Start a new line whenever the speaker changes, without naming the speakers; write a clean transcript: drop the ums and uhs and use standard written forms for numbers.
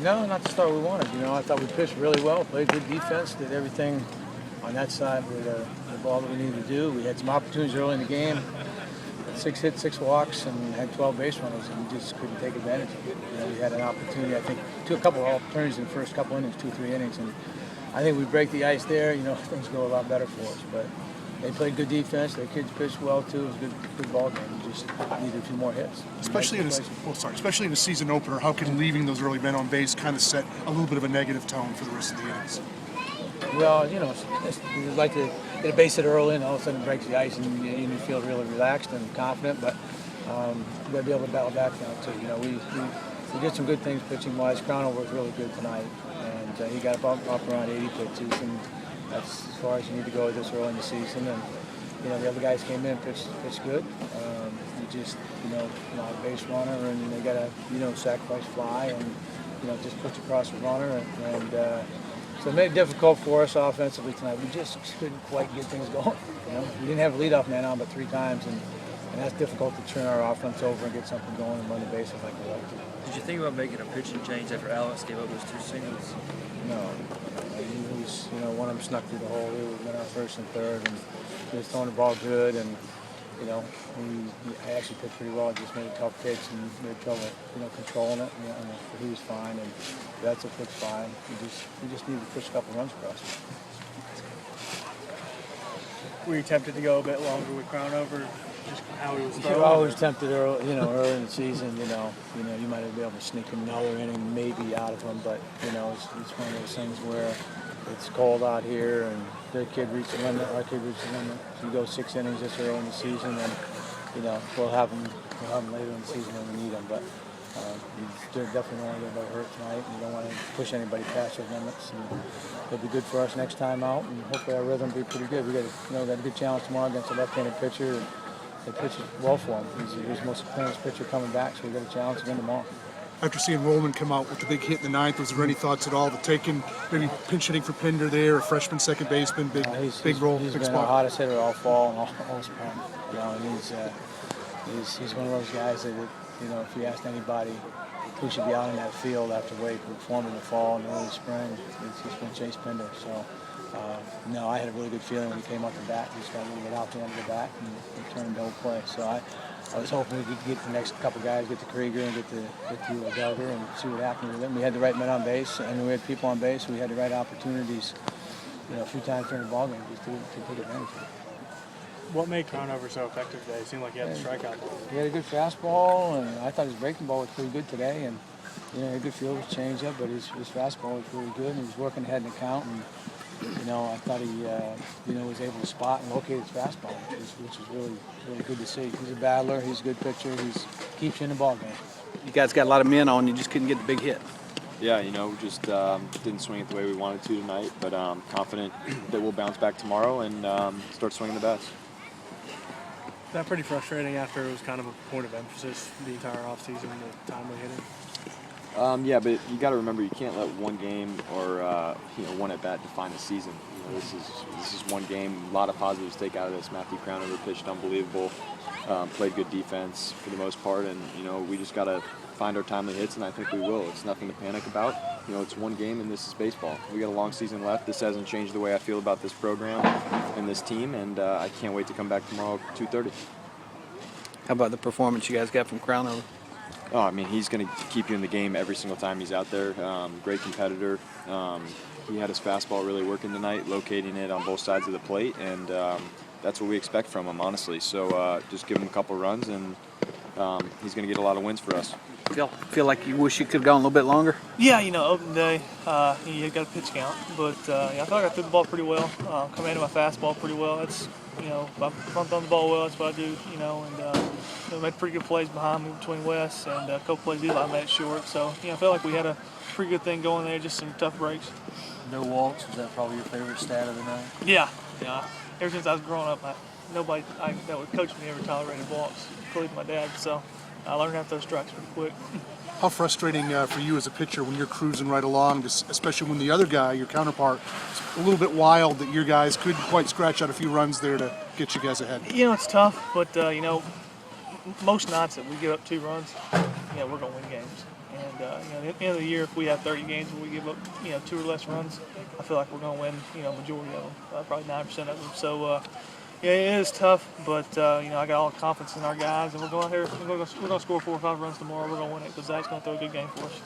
No, not the start we wanted. I thought we pitched really well, played good defense, did everything on that side with the ball that we needed to do. We had some opportunities early in the game, 6 hits, 6 walks, and had 12 base runners, and we just couldn't take advantage of it. We had an opportunity, I think, a couple of opportunities in the first couple innings, 2-3 innings, and I think we break the ice there. Things go a lot better for us. But they played good defense. Their kids pitched well too. It was a good ball game. We just needed a few more hits.
Especially in a season opener, how can leaving those early men on base kind of set a little bit of a negative tone for the rest of the innings?
Well, you like to get a base hit early, and all of a sudden it breaks the ice, and you feel really relaxed and confident. But you got to be able to battle back now too. We did some good things pitching wise. Crownover was really good tonight, and he got up around 80 pitches, and that's as far as you need to go this early in the season. And the other guys came in and pitched good. You just not a base runner, and they got to sacrifice fly and just push across the runner, and so it made it difficult for us offensively tonight. We just couldn't quite get things going. We didn't have a leadoff man on but 3 times, and that's difficult to turn our offense over and get something going and run the bases like we like to.
Did you think about making a pitching change after Alex gave up those 2 singles?
No. He was, one of them snuck through the hole. We went out first and third, and he was throwing the ball good, and I actually pitched pretty well. I just made a tough pitch and made trouble, controlling it. But he was fine, and that's a pitch fine. We just needed to push a couple runs across.
Were you tempted to go a bit longer with Crownover? Just how he was throwing?
You're always tempted early, early in the season. You might be able to sneak another inning maybe out of him, but it's one of those things where it's cold out here, and their kid reached the limit, our kid reached the limit. If you go 6 innings this early in the season, then we'll have them later in the season when we need them. But you definitely don't want to get anybody hurt tonight, and you don't want to push anybody past their limits. And it'll be good for us next time out, and hopefully our rhythm will be pretty good. We got a good challenge tomorrow against a left-handed pitcher. They pitched well for him. He's the most experienced pitcher coming back, so we got a challenge again tomorrow.
After seeing Rollman come out with the big hit in the 9th, was there any thoughts at all to taking maybe pinch hitting for Pinder there, a freshman second baseman, big role,
He's
big
been
spot?
our hottest hitter all fall and all spring. And he's one of those guys that if you asked anybody who should be out in that field after the way he performed in the fall and early spring, it's been Chase Pinder. So. No, I had a really good feeling when he came up the bat. He just got a little bit out the end of the bat and turned double play. So I was hoping we could get the next couple guys, get to Krieger and get to Delger and see what happened with them. We had the right men on base, and we had people on base. We had the right opportunities, a few times during the ballgame just to take advantage of it.
What made Crownover so effective today? It seemed like he had the strikeout ball.
He had a good fastball, and I thought his breaking ball was pretty good today. And he had a good field with changeup, but his fastball was really good, and he was working ahead in the count. And I thought he, was able to spot and locate his fastball, which was really, really good to see. He's a battler. He's a good pitcher. He keeps you in the ball game.
You guys got a lot of men on. You just couldn't get the big hit.
Yeah, just didn't swing it the way we wanted to tonight, but confident that we'll bounce back tomorrow and start swinging the bats.
That pretty frustrating after it was kind of a point of emphasis the entire offseason, the timely hitting.
Yeah, but you got to remember you can't let one game or one at bat define the season. This is one game. A lot of positives to take out of this. Matthew Crownover pitched unbelievable, played good defense for the most part, and we just got to find our timely hits, and I think we will. It's nothing to panic about. It's one game, and this is baseball. We got a long season left. This hasn't changed the way I feel about this program and this team, and I can't wait to come back tomorrow at 2:30.
How about the performance you guys got from Crownover?
Oh, I mean, he's going to keep you in the game every single time he's out there. Great competitor. He had his fastball really working tonight, locating it on both sides of the plate, and that's what we expect from him, honestly. So just give him a couple runs, and he's going to get a lot of wins for us.
Feel like you wish you could have gone a little bit longer?
Yeah, open day, he had got a pitch count, but I thought I threw the ball pretty well, commanded my fastball pretty well. It's, if I'm throwing the ball well, that's what I do, and made pretty good plays behind me between Wes, and a couple plays Eli made it short. So, I felt like we had a pretty good thing going there, just some tough breaks.
No walks, was that probably your favorite stat of the night?
Yeah. Ever since I was growing up, nobody that would coach me ever tolerated walks, including my dad. So I learned how to throw strikes pretty quick.
How frustrating for you as a pitcher when you're cruising right along, especially when the other guy, your counterpart, is a little bit wild that your guys couldn't quite scratch out a few runs there to get you guys ahead?
It's tough, but most nights that we give up 2 runs, we're going to win games. And at the end of the year, if we have 30 games where we give up 2 or less runs, I feel like we're going to win majority of them, probably 9% of them. So yeah, it is tough, but I got all the confidence in our guys, and we're going to score 4 or 5 runs tomorrow. We're going to win it because Zach's going to throw a good game for us.